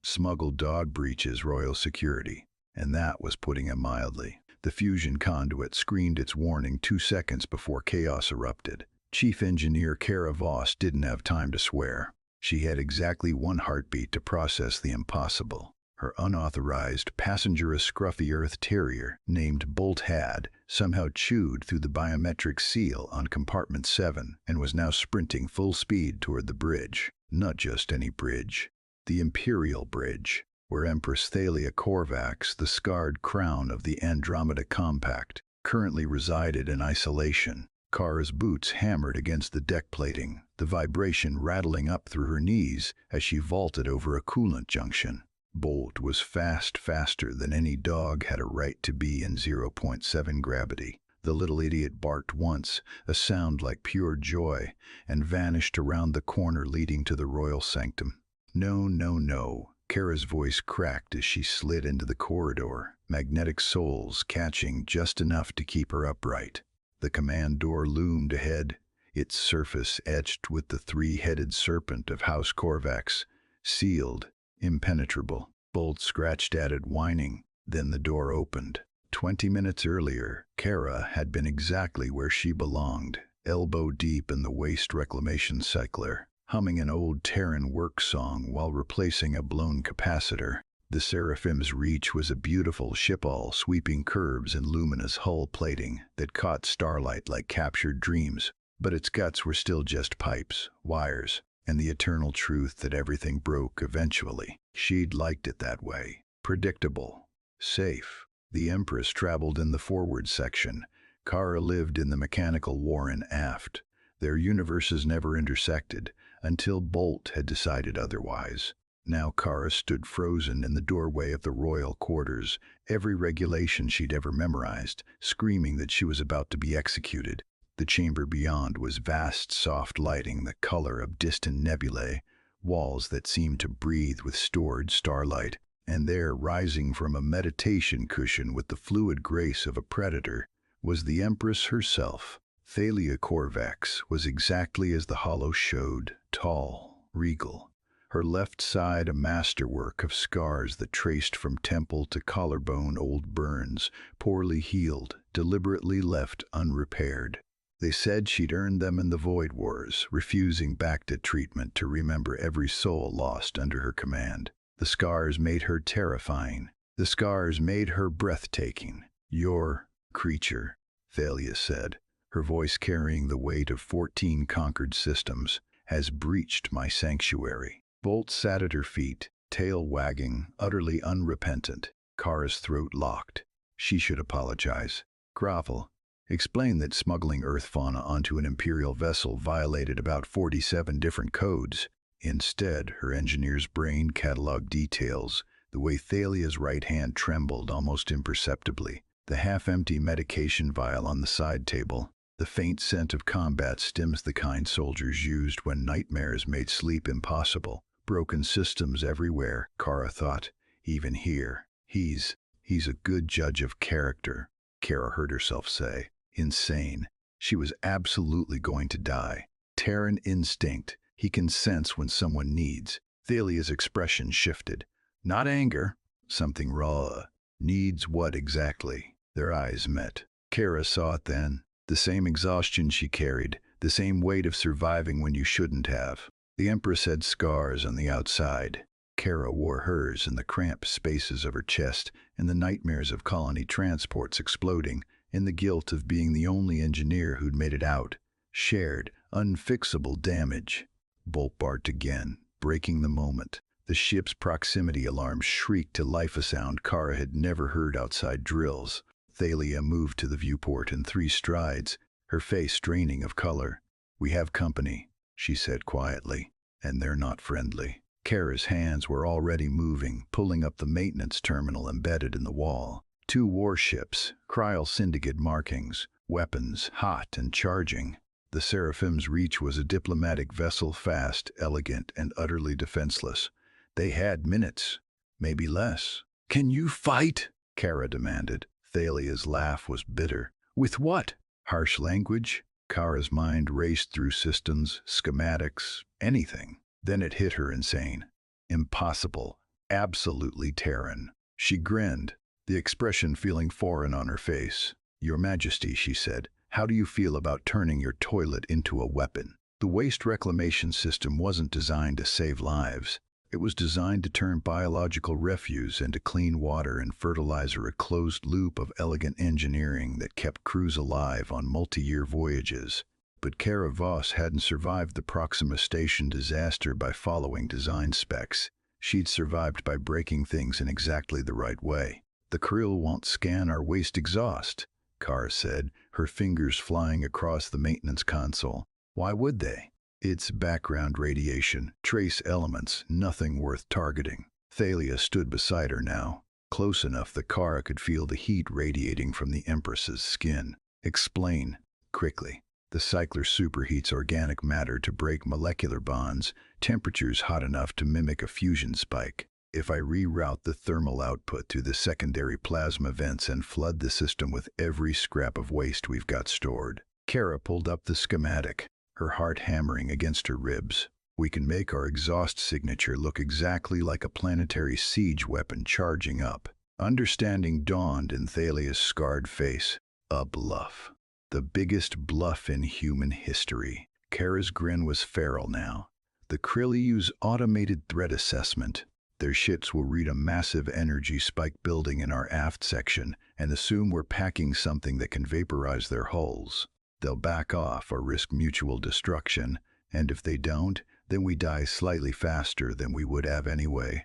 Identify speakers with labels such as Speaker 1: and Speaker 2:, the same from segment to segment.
Speaker 1: smuggled dog breaches royal security, and that was putting it mildly. The fusion conduit screened its warning 2 seconds before chaos erupted. Chief Engineer Kara Voss didn't have time to swear. She had exactly 1 heartbeat to process the impossible. Her unauthorized passenger, a scruffy Earth Terrier named Bolt, had somehow chewed through the biometric seal on compartment 7 and was now sprinting full speed toward the bridge. Not just any bridge. The Imperial Bridge, where Empress Thalia Korvax, the scarred crown of the Andromeda Compact, currently resided in isolation. Kara's boots hammered against the deck plating, the vibration rattling up through her knees as she vaulted over a coolant junction. Bolt was faster than any dog had a right to be in 0.7 gravity. The little idiot barked once, a sound like pure joy, and vanished around the corner leading to the royal sanctum. No, no, no. Kara's voice cracked as she slid into the corridor, magnetic soles catching just enough to keep her upright. The command door loomed ahead, its surface etched with the 3-headed serpent of House Korvax, sealed, impenetrable. Bolt scratched at it, whining. Then the door opened. 20 minutes earlier, Kara had been exactly where she belonged, elbow deep in the waste reclamation cycler, humming an old Terran work song while replacing a blown capacitor. The Seraphim's reach was a beautiful ship, all sweeping curves and luminous hull plating that caught starlight like captured dreams, but its guts were still just pipes, wires, and the eternal truth that everything broke eventually. She'd liked it that way. Predictable. Safe. The Empress traveled in the forward section. Kara lived in the mechanical warren aft. Their universes never intersected until Bolt had decided otherwise. Now Kara stood frozen in the doorway of the royal quarters, every regulation she'd ever memorized, screaming that she was about to be executed. The chamber beyond was vast, soft lighting, the color of distant nebulae, walls that seemed to breathe with stored starlight, and there, rising from a meditation cushion with the fluid grace of a predator, was the Empress herself. Thalia Korvax was exactly as the holo showed, tall, regal. Her left side a masterwork of scars that traced from temple to collarbone, old burns, poorly healed, deliberately left unrepaired. They said she'd earned them in the Void Wars, refusing back-to treatment to remember every soul lost under her command. The scars made her terrifying. The scars made her breathtaking. "Your creature," Thalia said, her voice carrying the weight of 14 conquered systems, "has breached my sanctuary." Bolt sat at her feet, tail wagging, utterly unrepentant. Kara's throat locked. She should apologize. Grovel. Explain that smuggling Earth fauna onto an Imperial vessel violated about 47 different codes. Instead, her engineer's brain cataloged details, the way Thalia's right hand trembled almost imperceptibly, the half-empty medication vial on the side table, the faint scent of combat stims, the kind soldiers used when nightmares made sleep impossible. Broken systems everywhere, Kara thought. Even here. He's a good judge of character, Kara heard herself say. Insane. She was absolutely going to die. Terran instinct. He can sense when someone needs. Thalia's expression shifted. Not anger. Something raw. Needs what exactly? Their eyes met. Kara saw it then. The same exhaustion she carried. The same weight of surviving when you shouldn't have. The Empress had scars on the outside. Kara wore hers in the cramped spaces of her chest, in the nightmares of colony transports exploding, in the guilt of being the only engineer who'd made it out. Shared, unfixable damage. Bolt barked again, breaking the moment. The ship's proximity alarm shrieked to life, a sound Kara had never heard outside drills. Thalia moved to the viewport in 3 strides, her face draining of color. "We have company," she said quietly, "and they're not friendly." Kara's hands were already moving, pulling up the maintenance terminal embedded in the wall. 2 warships, Kryll Syndicate markings, weapons hot and charging. The Seraphim's reach was a diplomatic vessel, fast, elegant, and utterly defenseless. They had minutes, maybe less. "Can you fight?" Kara demanded. Thalia's laugh was bitter. "With what?" Harsh language? Kara's mind raced through systems, schematics, anything. Then it hit her insane. Impossible. absolutely Terran. She grinned, the expression feeling foreign on her face. "Your Majesty," she said, "how do you feel about turning your toilet into a weapon?" The waste reclamation system wasn't designed to save lives. It was designed to turn biological refuse into clean water and fertilizer, a closed loop of elegant engineering that kept crews alive on multi-year voyages. But Kara Voss hadn't survived the Proxima Station disaster by following design specs. She'd survived by breaking things in exactly the right way. "The Kryll won't scan our waste exhaust," Kara said, her fingers flying across the maintenance console. "Why would they? It's background radiation, trace elements, nothing worth targeting." Thalia stood beside her now, close enough that Kara could feel the heat radiating from the Empress's skin. "Explain," quickly. "The cycler superheats organic matter to break molecular bonds, temperatures hot enough to mimic a fusion spike. If I reroute the thermal output through the secondary plasma vents and flood the system with every scrap of waste we've got stored." Kara pulled up the schematic, her heart hammering against her ribs. "We can make our exhaust signature look exactly like a planetary siege weapon charging up." Understanding dawned in Thalia's scarred face. A bluff. The biggest bluff in human history. Kara's grin was feral now. "The Kryll use automated threat assessment. Their ships will read a massive energy spike building in our aft section and assume we're packing something that can vaporize their hulls. They'll back off or risk mutual destruction, and if they don't, then we die slightly faster than we would have anyway."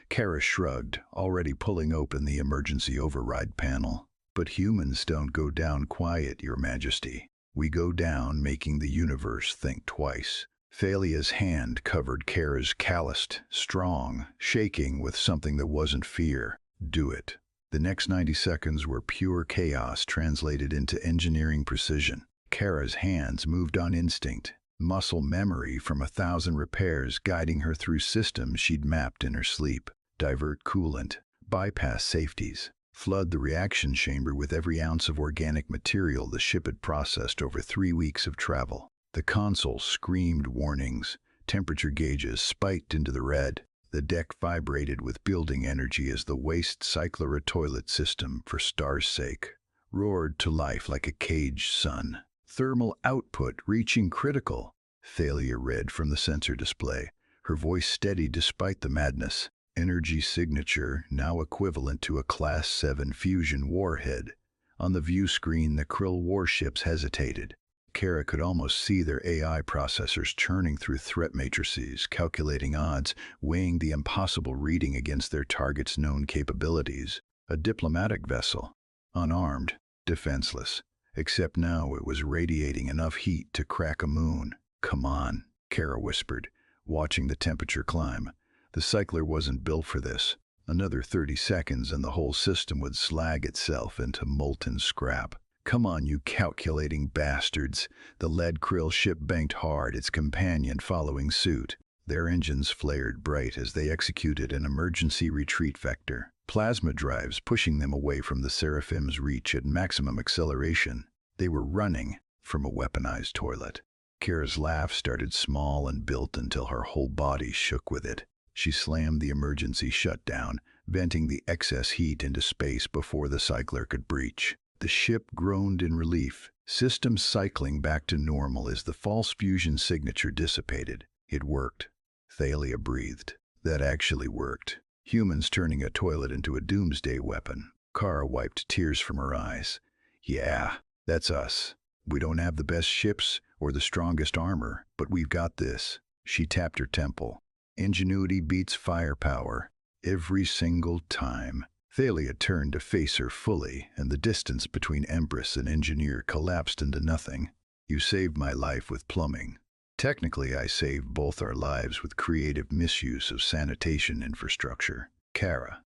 Speaker 1: Kara shrugged, already pulling open the emergency override panel. "But humans don't go down quiet, Your Majesty. We go down making the universe think twice." Thalia's hand covered Kara's, calloused, strong, shaking with something that wasn't fear. "Do it." The next 90 seconds were pure chaos translated into engineering precision. Kara's hands moved on instinct, muscle memory from 1,000 repairs guiding her through systems she'd mapped in her sleep. Divert coolant, bypass safeties, flood the reaction chamber with every ounce of organic material the ship had processed over 3 weeks of travel. The console screamed warnings, temperature gauges spiked into the red. The deck vibrated with building energy as the waste cycler toilet system, for star's sake, roared to life like a caged sun. "Thermal output reaching critical," Thalia read from the sensor display, her voice steady despite the madness. "Energy signature now equivalent to a Class 7 fusion warhead." On the view screen, the Kryll warships hesitated. Kara could almost see their AI processors churning through threat matrices, calculating odds, weighing the impossible reading against their target's known capabilities. A diplomatic vessel, unarmed, defenseless, except now it was radiating enough heat to crack a moon. "Come on," Kara whispered, watching the temperature climb. The cycler wasn't built for this. Another 30 seconds and the whole system would slag itself into molten scrap. "Come on, you calculating bastards." The lead Kryll ship banked hard, its companion following suit. Their engines flared bright as they executed an emergency retreat vector, plasma drives pushing them away from the Seraphim's reach at maximum acceleration. They were running from a weaponized toilet. Kara's laugh started small and built until her whole body shook with it. She slammed the emergency shutdown, venting the excess heat into space before the cycler could breach. The ship groaned in relief, systems cycling back to normal as the false fusion signature dissipated. It worked. Thalia breathed. That actually worked. Humans turning a toilet into a doomsday weapon. Kara wiped tears from her eyes. "Yeah, that's us. We don't have the best ships or the strongest armor, but we've got this." She tapped her temple. "Ingenuity beats firepower. Every single time." Thalia turned to face her fully, and the distance between Empress and engineer collapsed into nothing. "You saved my life with plumbing. Technically, I saved both our lives with creative misuse of sanitation infrastructure." Kara,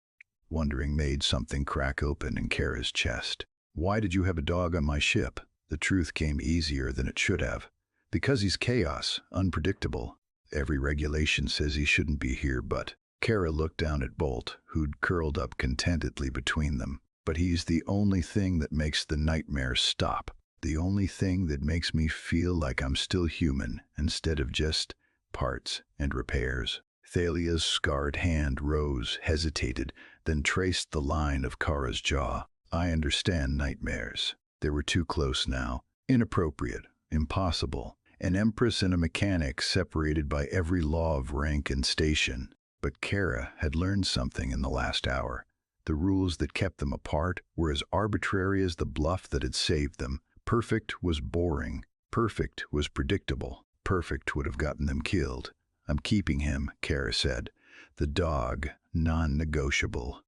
Speaker 1: wondering, made something crack open in Kara's chest. "Why did you have a dog on my ship?" The truth came easier than it should have. "Because he's chaos, unpredictable. Every regulation says he shouldn't be here, but..." Kara looked down at Bolt, who'd curled up contentedly between them. "But he's the only thing that makes the nightmare stop. The only thing that makes me feel like I'm still human instead of just parts and repairs." Thalia's scarred hand rose, hesitated, then traced the line of Kara's jaw. I understand nightmares. They were too close now. Inappropriate. Impossible. An empress and a mechanic separated by every law of rank and station. But Kara had learned something in the last hour. The rules that kept them apart were as arbitrary as the bluff that had saved them. Perfect was boring. Perfect was predictable. Perfect would have gotten them killed. I'm keeping him, Kara said. The dog, non-negotiable.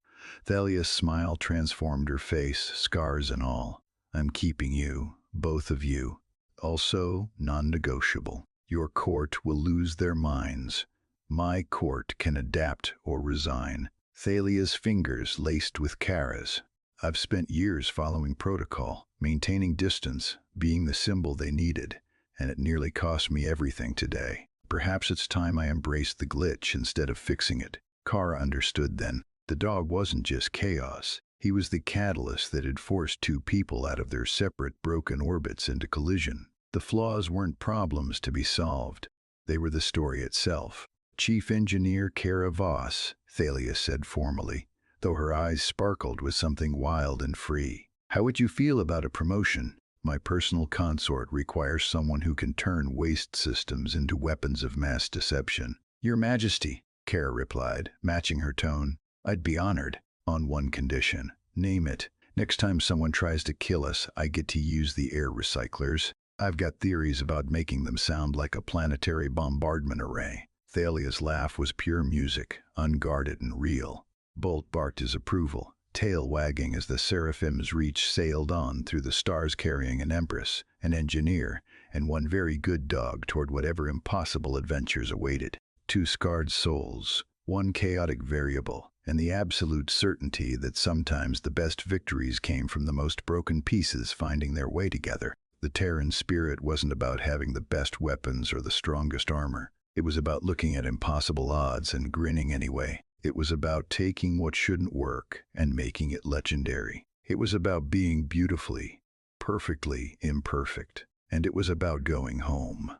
Speaker 1: Thalia's smile transformed her face, scars and all. I'm keeping you, both of you. Also non-negotiable. Your court will lose their minds. My court can adapt or resign. Thalia's fingers laced with Kara's. I've spent years following protocol, maintaining distance, being the symbol they needed, and it nearly cost me everything today. Perhaps it's time I embraced the glitch instead of fixing it. Kara understood then. The dog wasn't just chaos. He was the catalyst that had forced two people out of their separate broken orbits into collision. The flaws weren't problems to be solved. They were the story itself. Chief Engineer Kara Voss, Thalia said formally, though her eyes sparkled with something wild and free. How would you feel about a promotion? My personal consort requires someone who can turn waste systems into weapons of mass deception. Your Majesty, Kara replied, matching her tone. I'd be honored, on one condition. Name it. Next time someone tries to kill us, I get to use the air recyclers. I've got theories about making them sound like a planetary bombardment array. Thalia's laugh was pure music, unguarded and real. Bolt barked his approval, tail wagging as the Seraphim's reach sailed on through the stars carrying an empress, an engineer, and one very good dog toward whatever impossible adventures awaited. Two scarred souls, one chaotic variable, and the absolute certainty that sometimes the best victories came from the most broken pieces finding their way together. The Terran spirit wasn't about having the best weapons or the strongest armor. It was about looking at impossible odds and grinning anyway. It was about taking what shouldn't work and making it legendary. It was about being beautifully, perfectly imperfect. And it was about going home.